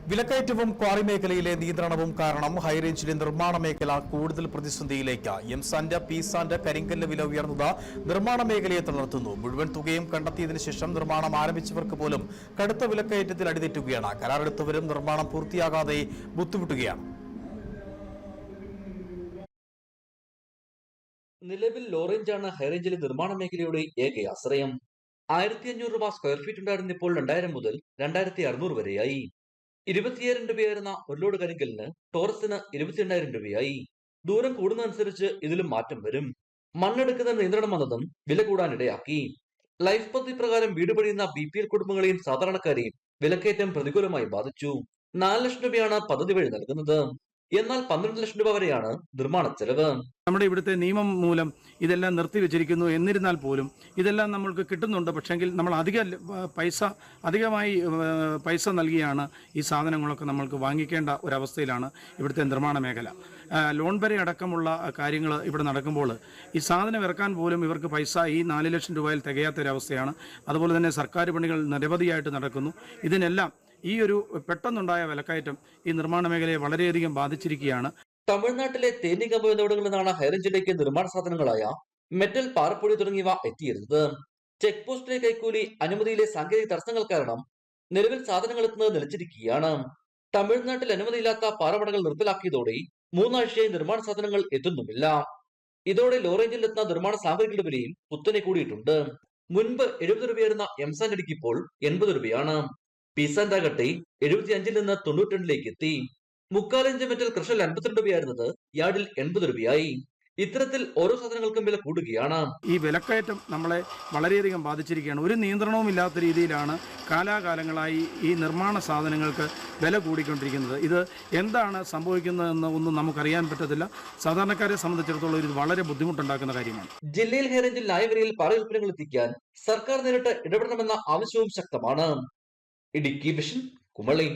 വിലക്കയറ്റവും quarry മേഖലയിലെ നിയന്ത്രണവും കാരണം ഹൈറേഞ്ചിലെ നിർമ്മാണ മേഖല കൂടുതൽ പ്രതിസന്ധിയിലേക്ക്. എംസാൻഡ്, പി-സാൻഡ്, കരിങ്കല്ല് വില ഉയർന്നത് നിർമ്മാണ മേഖലയെ തളർത്തുന്നു. മുഴുവൻ തുകയും കണ്ടെത്തിയതിനു ശേഷം നിർമ്മാണം ആരംഭിച്ചവർക്ക് പോലും കടുത്ത വിലക്കയറ്റത്തിൽ അടിതെറ്റുകയാണ്. കരാറെടുത്തവരും നിർമ്മാണം പൂർത്തിയാകാതെ ബുദ്ധിമുട്ടുകയാണ്. നിലവിൽ ലോറേഞ്ചാണ് ഹൈറേഞ്ചിലെ നിർമ്മാണ മേഖലയുടെ ഏക ആശ്രയം. 1500 രൂപ സ്ക്വയർ ഫീറ്റ് ഉണ്ടായിരുന്ന ഇപ്പോൾ 2000 മുതൽ 2600 വരെയായി. 25000 രൂപയായിരുന്ന ഒരു ലോഡ് കരിങ്കലിന് ടോറസിന് 28000 രൂപയായി. ദൂരം കൂടുന്നതനുസരിച്ച് ഇതിലും മാറ്റം വരും. മണ്ണെടുക്കുന്ന നിയന്ത്രണം വന്നതും വില കൂടാനിടയാക്കി. ലൈഫ് പദ്ധതി പ്രകാരം വീട് പണിയുന്ന BPL കുടുംബങ്ങളെയും സാധാരണക്കാരെയും വിലക്കയറ്റം പ്രതികൂലമായി ബാധിച്ചു. 4 ലക്ഷം രൂപയാണ് പദ്ധതി വഴി നൽകുന്നത്. എന്നാൽ 12 ലക്ഷം രൂപ വരെയാണ് നിർമ്മാണ ചെലവ്. നമ്മുടെ ഇവിടുത്തെ നിയമം മൂലം ഇതെല്ലാം നിർത്തിവെച്ചിരിക്കുന്നു. എന്നിരുന്നാൽ പോലും ഇതെല്ലാം നമ്മൾക്ക് കിട്ടുന്നുണ്ട്. പക്ഷെങ്കിൽ നമ്മൾ അധികമായി പൈസ നൽകിയാണ് ഈ സാധനങ്ങളൊക്കെ നമ്മൾക്ക് വാങ്ങിക്കേണ്ട ഒരവസ്ഥയിലാണ് ഇവിടുത്തെ നിർമ്മാണ മേഖല. ലോൺ വരെ അടക്കമുള്ള കാര്യങ്ങൾ ഇവിടെ നടക്കുമ്പോൾ ഈ സാധനം ഇറക്കാൻ പോലും ഇവർക്ക് പൈസ ഈ 4 ലക്ഷം രൂപയിൽ തികയാത്തൊരവസ്ഥയാണ്. അതുപോലെ തന്നെ സർക്കാർ പണികൾ നിരവധിയായിട്ട് നടക്കുന്നു. ഇതിനെല്ലാം ഈ ഒരു പെട്ടെന്നുണ്ടായ വിലക്കയറ്റം ഈ നിർമ്മാണ മേഖലയെ വളരെയധികം ബാധിച്ചിരിക്കുകയാണ്. തമിഴ്നാട്ടിലെ തേനി കമ്പ് എന്നിവിടങ്ങളിൽ നിന്നാണ് ഹൈറേഞ്ചിലേക്ക് നിർമ്മാണ സാധനങ്ങളായ മെറ്റൽ, പാറപ്പൊടി തുടങ്ങിയവ എത്തിയിരുന്നത്. ചെക്ക് പോസ്റ്റിലെ കൈക്കൂലി, അനുമതിയിലെ സാങ്കേതിക തടസ്സങ്ങൾ കാരണം നിലവിൽ സാധനങ്ങൾ എത്തുന്നത് നിലച്ചിരിക്കുകയാണ്. തമിഴ്നാട്ടിൽ അനുമതിയില്ലാത്ത പാറമടകൾ നിർത്തലാക്കിയതോടെ 3 ആഴ്ചയായി നിർമ്മാണ സാധനങ്ങൾ എത്തുന്നുമില്ല. ഇതോടെ ലോറേഞ്ചിൽ എത്തുന്ന നിർമ്മാണ സാമഗ്രികളുടെ വിലയും കുത്തനെ കൂടിയിട്ടുണ്ട്. മുൻപ് 70 രൂപയായിരുന്ന എംസാൻഡ് അടിക്ക് ഇപ്പോൾ 80 രൂപയാണ്. പി-സാൻഡ് ആകട്ടെ 75 നിന്ന് 92 എത്തി. 3/4 ഇഞ്ച് മെറ്റൽ ക്രഷറിൽ 52 രൂപയായിരുന്നത് യാർഡിൽ 80 രൂപയായി. ഇത്തരത്തിൽ ഓരോ സാധനങ്ങൾക്കും വില കൂടുകയാണ്. ഈ വിലക്കയറ്റം നമ്മളെ വളരെയധികം ബാധിച്ചിരിക്കുകയാണ്. ഒരു നിയന്ത്രണവും ഇല്ലാത്ത രീതിയിലാണ് കാലാകാലങ്ങളായി ഈ നിർമ്മാണ സാധനങ്ങൾക്ക് വില കൂടിക്കൊണ്ടിരിക്കുന്നത്. ഇത് എന്താണ് സംഭവിക്കുന്നതെന്ന് ഒന്നും നമുക്കറിയാൻ പറ്റത്തില്ല. സാധാരണക്കാരെ സംബന്ധിച്ചിടത്തോളം ഇത് വളരെ ബുദ്ധിമുട്ടുണ്ടാക്കുന്ന കാര്യമാണ്. ജില്ലയിൽ ഹൈറേഞ്ചിൽ ന്യായവിലയിൽ പാറ ഉൽപ്പന്നങ്ങൾ എത്തിക്കാൻ സർക്കാർ നേരിട്ട് ഇടപെടണമെന്ന ആവശ്യവും ശക്തമാണ്. ഇടുക്കി വിഷൻ, കുമളി.